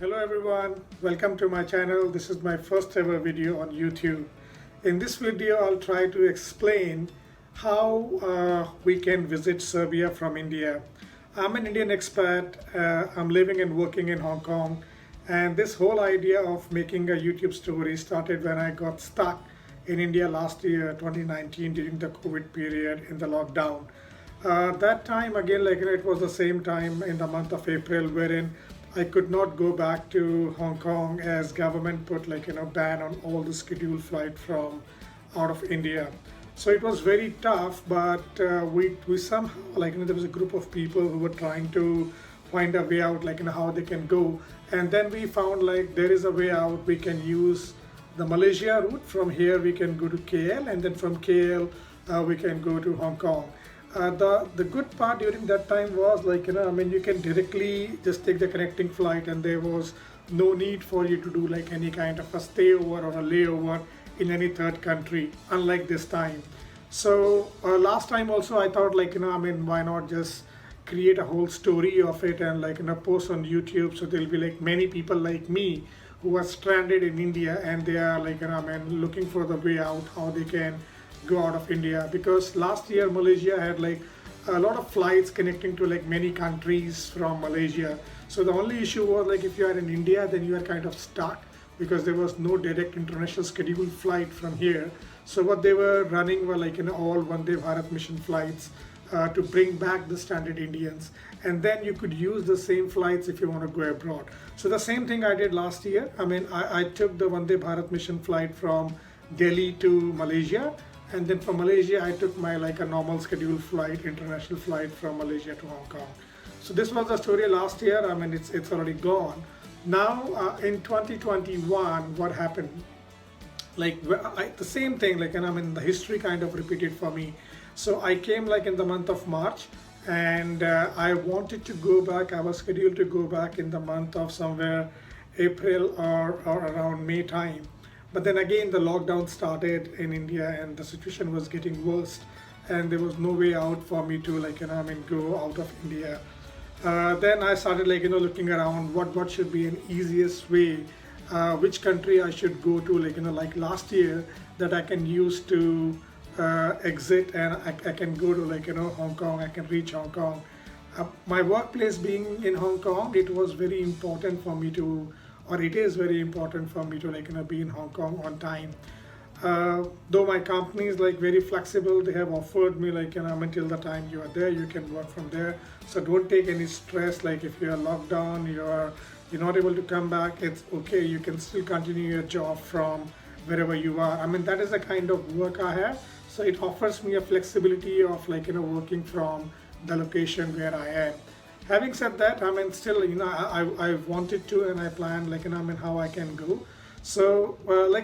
Hello everyone, welcome to my channel. This is my first ever video on YouTube. In this video, I'll try to explain how we can visit Serbia from India. I'm an Indian expat. I'm living and working in Hong Kong, and this whole idea of making a YouTube story started when I got stuck in India last year, 2019, during the COVID period in the lockdown. That time again, it was the same time in the month of April wherein I could not go back to Hong Kong as government put ban on all the scheduled flight from out of India. So it was very tough, but we somehow there was a group of people who were trying to find a way out how they can go, and then we found there is a way out. We can use the Malaysia route. From here we can go to KL, and then from KL we can go to Hong Kong. The good part during that time was you can directly just take the connecting flight, and there was no need for you to do any kind of a stayover or a layover in any third country, unlike this time. So last time also I thought why not just create a whole story of it and post on YouTube, so there'll be many people like me who are stranded in India, and they are looking for the way out, how they can go out of India. Because last year Malaysia had a lot of flights connecting to many countries from Malaysia. So the only issue was if you are in India, then you are kind of stuck because there was no direct international scheduled flight from here. So what they were running were all Vande Bharat mission flights to bring back the stranded Indians, and then you could use the same flights if you want to go abroad. So the same thing I did last year. I took the Vande Bharat mission flight from Delhi to Malaysia, and then from Malaysia I took my a normal scheduled flight, international flight from Malaysia to Hong Kong. So this was the story last year. It's already gone. Now in 2021, what happened? The same thing, the history kind of repeated for me. So I came in the month of March, and I wanted to go back. I was scheduled to go back in the month of somewhere April or around May time. But then again, the lockdown started in India, and the situation was getting worse, and there was no way out for me to go out of India. Then I started looking around what should be an easiest way, which country I should go to like last year, that I can use to exit, and I can go to Hong Kong. I can reach Hong Kong. My workplace being in Hong Kong, it was very important for me to, or it is very important for me to be in Hong Kong on time. Though my company is very flexible, they have offered me until the time you are there, you can work from there. So don't take any stress. If you are locked down, you're not able to come back, it's okay. You can still continue your job from wherever you are. that is the kind of work I have. So it offers me a flexibility of working from the location where I am. Having said that, still I wanted to, and I planned how I can go. So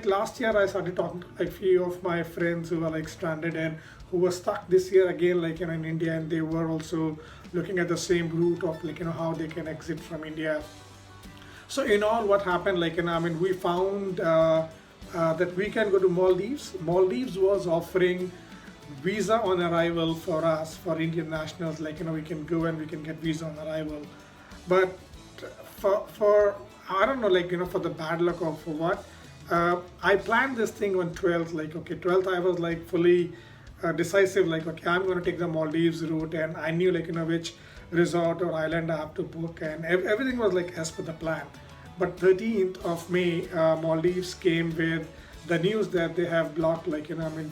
last year I started talking to a few of my friends who are stranded and who were stuck this year again in India, and they were also looking at the same route of how they can exit from India. So in all, what happened we found that we can go to Maldives. Maldives was offering visa on arrival for us, for Indian nationals. We can go and we can get visa on arrival. But for I don't know for the bad luck or for what, I planned this thing on 12th. 12th I was fully decisive. Okay, I'm going to take the Maldives route, and I knew which resort or island I have to book, and everything was as per the plan. But 13th of May, Maldives came with the news that they have blocked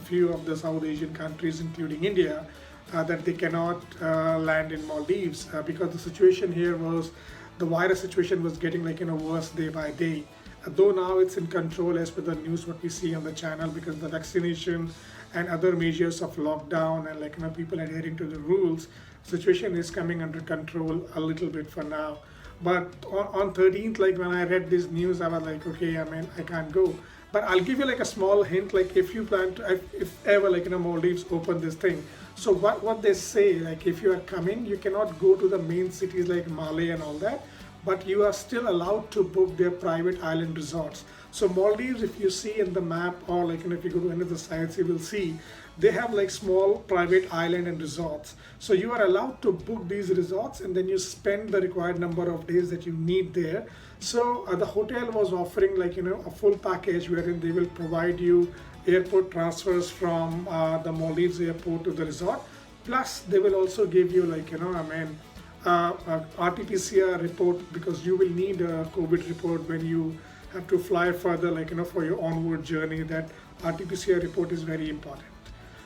few of the South Asian countries, including India, that they cannot land in Maldives because the situation here was, the virus situation was getting worse day by day. Though now it's in control as per the news what we see on the channel, because the vaccination and other measures of lockdown and people adhering to the rules, situation is coming under control a little bit for now. But on 13th, when I read this news, I was okay, I can't go. But I'll give you a small hint, if you plan to, if ever Maldives open this thing. So what they say, if you are coming, you cannot go to the main cities like Malé and all that, but you are still allowed to book their private island resorts. So Maldives, if you see in the map, or like if you go to any of the sites, you will see they have like small private island and resorts. So you are allowed to book these resorts, and then you spend the required number of days that you need there. So the hotel was offering like a full package wherein they will provide you airport transfers from the Maldives airport to the resort. Plus they will also give you like RT-PCR report, because you will need a COVID report when you have to fly further, like for your onward journey. That RT-PCR report is very important.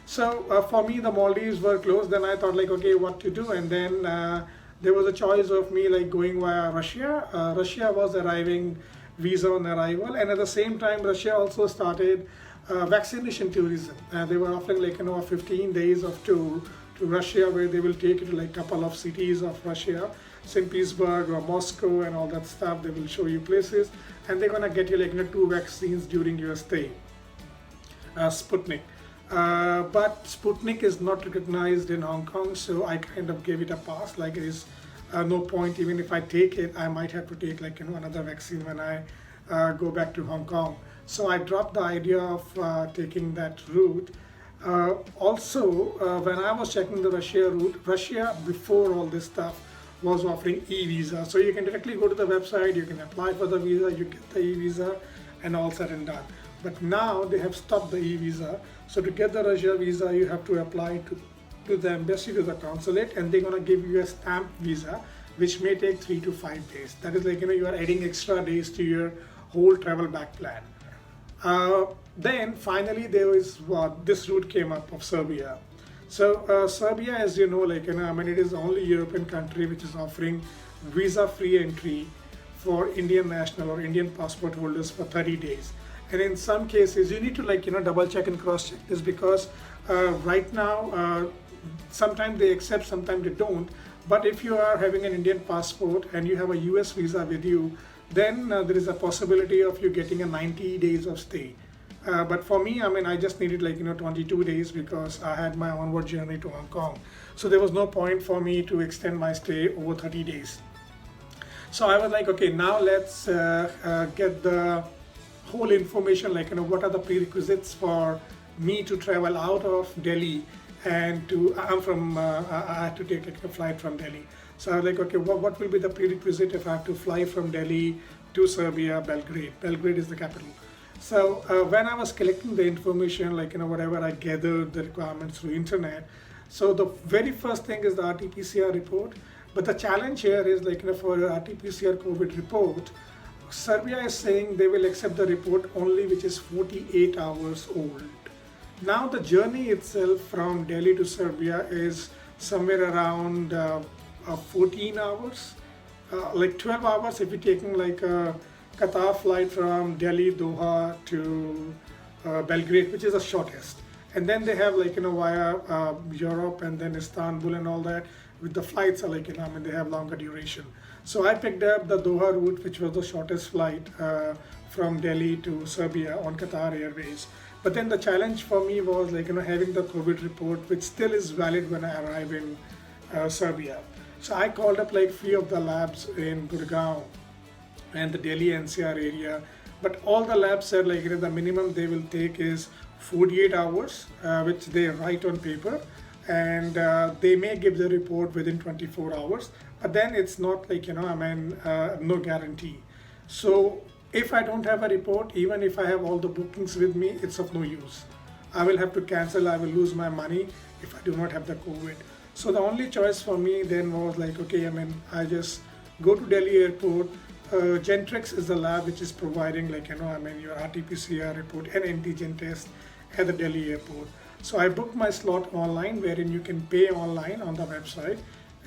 So for me, the Maldives were closed. Then I thought like, okay, what to do? And then there was a choice of me like going via Russia. Russia was arriving visa on arrival, and at the same time, Russia also started vaccination tourism. They were offering like 15 days of tour to Russia, where they will take you to like a couple of cities of Russia, St. Petersburg or Moscow and all that stuff. They will show you places, and they're gonna get you like 2 vaccines during your stay. Sputnik. But Sputnik is not recognized in Hong Kong, so I kind of gave it a pass. Like it is no point, even if I take it, I might have to take like another vaccine when I go back to Hong Kong. So I dropped the idea of taking that route. Also, when I was checking the Russia route, Russia before all this stuff was offering e-visa. So you can directly go to the website, you can apply for the visa, you get the e-visa, and all said and done. But now they have stopped the e-visa. So to get the Russia visa, you have to apply to the embassy, to the consulate, and they're gonna give you a stamped visa, which may take 3 to 5 days. That is like you are adding extra days to your whole travel back plan. Then finally there is this route came up of Serbia. So Serbia, as you know, like it is the only European country which is offering visa-free entry for Indian national or Indian passport holders for 30 days. And in some cases, you need to like double check and cross check this, because right now sometimes they accept, sometimes they don't. But if you are having an Indian passport and you have a US visa with you, then there is a possibility of you getting a 90 days of stay. But for me, I just needed like 22 days, because I had my onward journey to Hong Kong. So there was no point for me to extend my stay over 30 days. So I was like, okay, now let's get the whole information, like what are the prerequisites for me to travel out of Delhi, and I had to take a flight from Delhi. So I was like, okay, what will be the prerequisite if I have to fly from Delhi to Serbia, Belgrade? Belgrade is the capital. So when I was collecting the information, like whatever I gathered, the requirements through internet. So the very first thing is the RT-PCR report. But the challenge here is like for the RT-PCR COVID report, Serbia is saying they will accept the report only which is 48 hours old. Now the journey itself from Delhi to Serbia is somewhere around 14 hours, like 12 hours if you're taking like a Qatar flight from Delhi, Doha to Belgrade, which is the shortest. And then they have like via Europe and then Istanbul and all that. With the flights are like they have longer duration. So I picked up the Doha route, which was the shortest flight from Delhi to Serbia on Qatar Airways. But then the challenge for me was like having the COVID report, which still is valid when I arrive in Serbia. So I called up like few of the labs in Gurgaon and the Delhi NCR area, but all the labs said like the minimum they will take is 48 hours, which they write on paper, and they may give the report within 24 hours. But then it's not like no guarantee. So if I don't have a report, even if I have all the bookings with me, it's of no use. I will have to cancel, I will lose my money if I do not have the COVID. So the only choice for me then was like, okay, I just go to Delhi airport. Gentrix is the lab which is providing like, your RT-PCR report and antigen test at the Delhi airport. So I booked my slot online, wherein you can pay online on the website.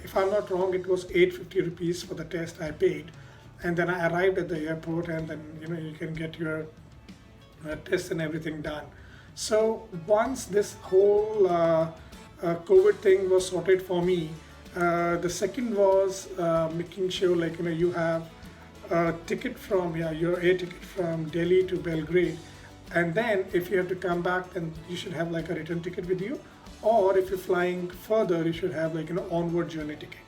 If I'm not wrong, it was 850 rupees for the test I paid. And then I arrived at the airport, and then you can get your test and everything done. So once this whole COVID thing was sorted for me, the second was making sure like you have a ticket from your air ticket from Delhi to Belgrade, and then if you have to come back, then you should have like a return ticket with you, or if you're flying further, you should have like onward journey ticket.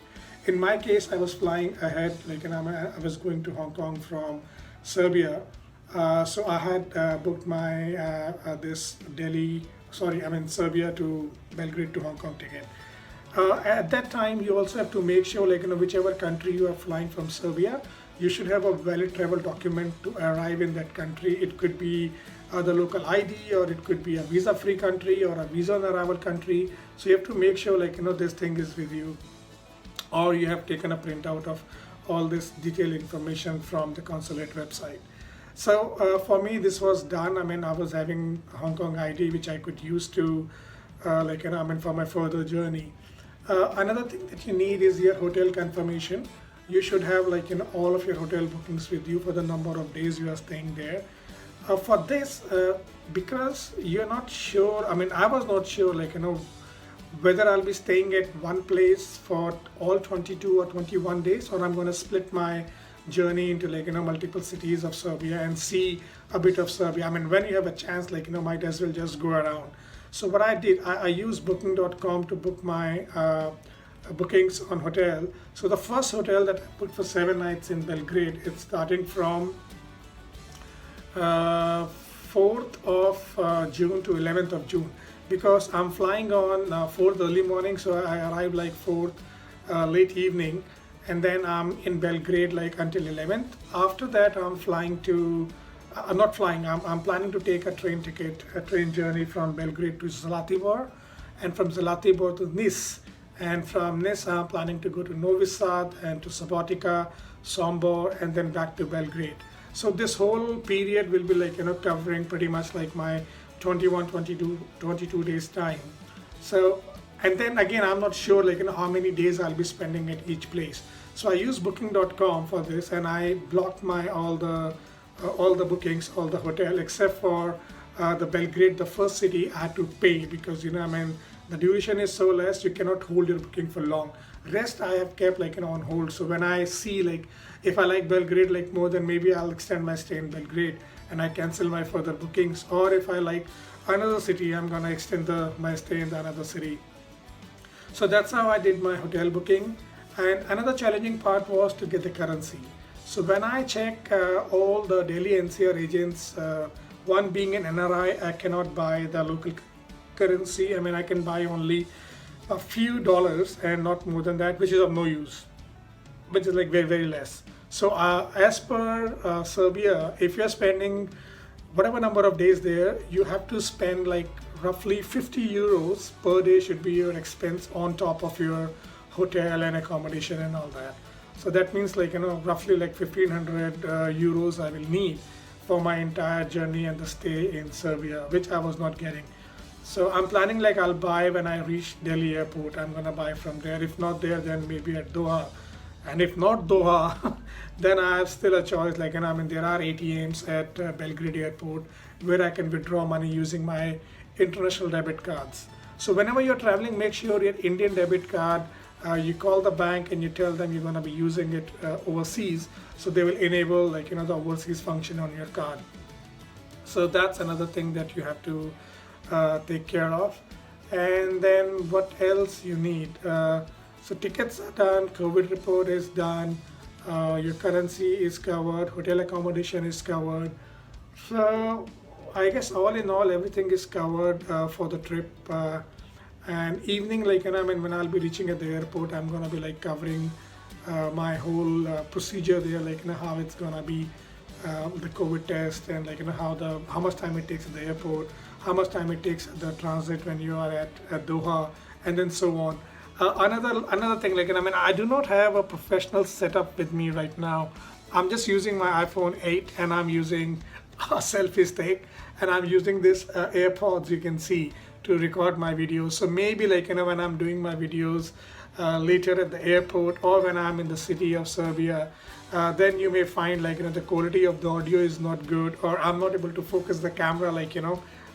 In my case, I was flying ahead, like I was going to Hong Kong from Serbia, So I had booked my this Serbia to Belgrade to Hong Kong ticket. At that time, you also have to make sure, like, whichever country you are flying from Serbia, you should have a valid travel document to arrive in that country. It could be the local ID, or it could be a visa-free country or a visa-on-arrival country. So you have to make sure, like, this thing is with you, or you have taken a printout of all this detailed information from the consulate website. So for me, this was done. I mean, I was having Hong Kong ID, which I could use to, for my further journey. Another thing that you need is your hotel confirmation. You should have, like, all of your hotel bookings with you for the number of days you are staying there. For this, because you're not sure, I mean, I was not sure, like, whether I'll be staying at one place for all 22 or 21 days, or I'm going to split my journey into, like, multiple cities of Serbia and see a bit of Serbia. I mean, when you have a chance, like, might as well just go around. So what I did, I used booking.com to book my bookings on hotel. So the first hotel that I booked for 7 nights in Belgrade, it's starting from 4th of June to 11th of June, because I'm flying on 4th early morning, so I arrive like 4th late evening, and then I'm in Belgrade like until 11th. After that, I'm flying to not flying, I'm planning to take a train journey from Belgrade to Zlatibor, and from Zlatibor to Nice, and from Nice I'm planning to go to Novi Sad and to Subotica, Sombor, and then back to Belgrade. So this whole period will be, like, covering pretty much like my 22 days time. So, and then again, I'm not sure, like, how many days I'll be spending at each place. So I use booking.com for this, and I blocked my all the bookings, all the hotel, except for the Belgrade, the first city. I had to pay because, the duration is so less, you cannot hold your booking for long. Rest I have kept, like, on hold. So when I see, like, if I like Belgrade like more, then maybe I'll extend my stay in Belgrade and I cancel my further bookings. Or if I like another city, I'm gonna extend my stay in the another city. So that's how I did my hotel booking. And another challenging part was to get the currency. So when I check all the Delhi NCR agents, one being an NRI, I cannot buy the local currency. I mean, I can buy only a few dollars and not more than that, which is of no use, which is like very, very less. So as per Serbia, if you're spending whatever number of days there, you have to spend like roughly 50 euros per day should be your expense on top of your hotel and accommodation and all that. So that means, like, roughly like 1500 euros I will need for my entire journey and the stay in Serbia, which I was not getting. So I'm planning, like, I'll buy when I reach Delhi airport. I'm gonna buy from there. If not there, then maybe at Doha. And if not Doha, then I have still a choice. Like, I mean, there are ATMs at Belgrade airport where I can withdraw money using my international debit cards. So whenever you're traveling, make sure your Indian debit card, you call the bank and you tell them you're gonna be using it overseas. So they will enable, like, the overseas function on your card. So that's another thing that you have to take care of. And then what else you need? So tickets are done, COVID report is done, your currency is covered, hotel accommodation is covered. So I guess all in all, everything is covered for the trip. And evening, like, when I'll be reaching at the airport, I'm gonna be like covering my whole procedure there, like, how it's gonna be, the COVID test, and, like, how much time it takes at the airport, how much time it takes at the transit when you are at Doha, and then so on. Another thing, like, I do not have a professional setup with me right now. I'm just using my iPhone 8 and I'm using a selfie stick, and I'm using this AirPods, you can see, to record my videos. So maybe, like, when I'm doing my videos later at the airport, or when I'm in the city of Serbia, then you may find, like, the quality of the audio is not good, or I'm not able to focus the camera, like,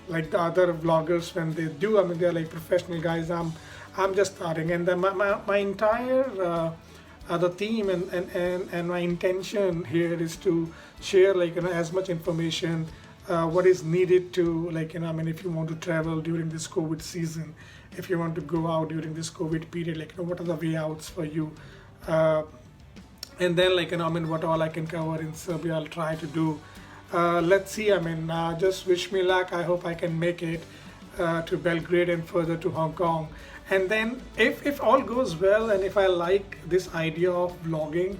like the other vloggers when they do. I mean, they're like professional guys. I'm just starting, and then my entire the theme and my intention here is to share, like, as much information what is needed to, like, if you want to travel during this COVID season, if you want to go out during this COVID period, like, what are the way outs for you, and then, like, what all I can cover in Serbia, I'll try to do. let's see. I mean, just wish me luck. I hope I can make it to Belgrade and further to Hong Kong. And then if all goes well and if I like this idea of vlogging,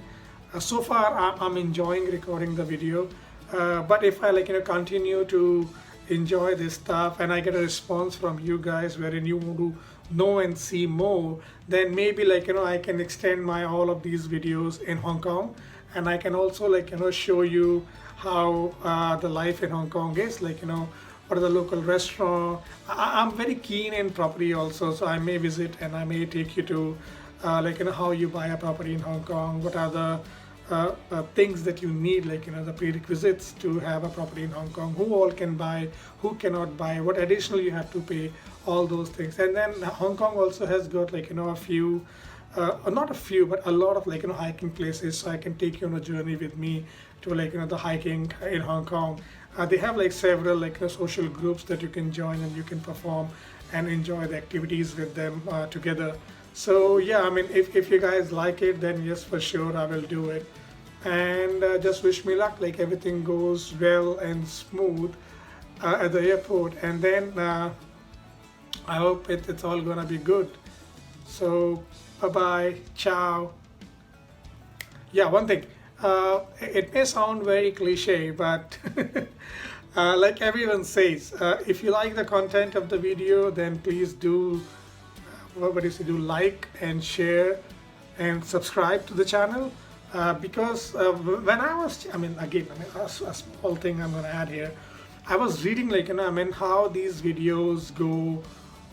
so far I'm enjoying recording the video. But if I continue to enjoy this stuff and I get a response from you guys wherein you want to know and see more, then maybe I can extend my all of these videos in Hong Kong, and I can also show you how the life in Hong Kong is, what are the local restaurant. I'm very keen in property also, so I may visit and I may take you to how you buy a property in Hong Kong, what are the things that you need, the prerequisites to have a property in Hong Kong, who all can buy, who cannot buy, what additional you have to pay, all those things. And then Hong Kong also has got a few not a few but a lot of hiking places, so I can take you on a journey with me to the hiking in Hong Kong. They have several social groups that you can join and you can perform and enjoy the activities with them together. So yeah, I mean, if you guys like it, then yes, for sure I will do it. And just wish me luck, everything goes well and smooth at the airport. And then I hope it's all gonna be good. So bye bye, ciao. Yeah, one thing, it may sound very cliche, but like everyone says, if you like the content of the video, then please do what is it, do like and share and subscribe to the channel, because when I was, I mean, again, I mean, a small thing I'm going to add here. I was reading I mean, how these videos go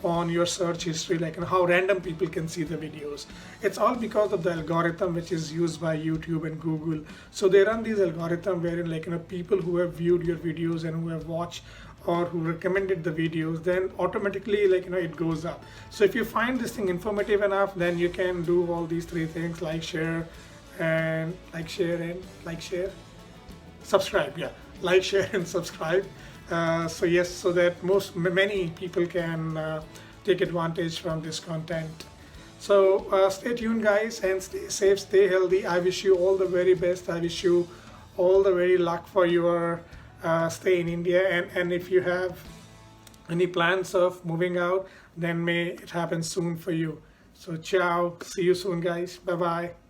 on your search history, how random people can see the videos. It's all because of the algorithm which is used by YouTube and Google. So they run these algorithm wherein people who have viewed your videos and who have watched or who recommended the videos, then automatically it goes up. So if you find this thing informative enough, then you can do all these three things: like, share, and subscribe. Yeah, like, share, and subscribe. So yes, so that many people can take advantage from this content. So stay tuned, guys, and stay safe, stay healthy. I wish you all the very best. I wish you all the very luck for your stay in India. And if you have any plans of moving out, then may it happen soon for you. So ciao, see you soon, guys. Bye bye.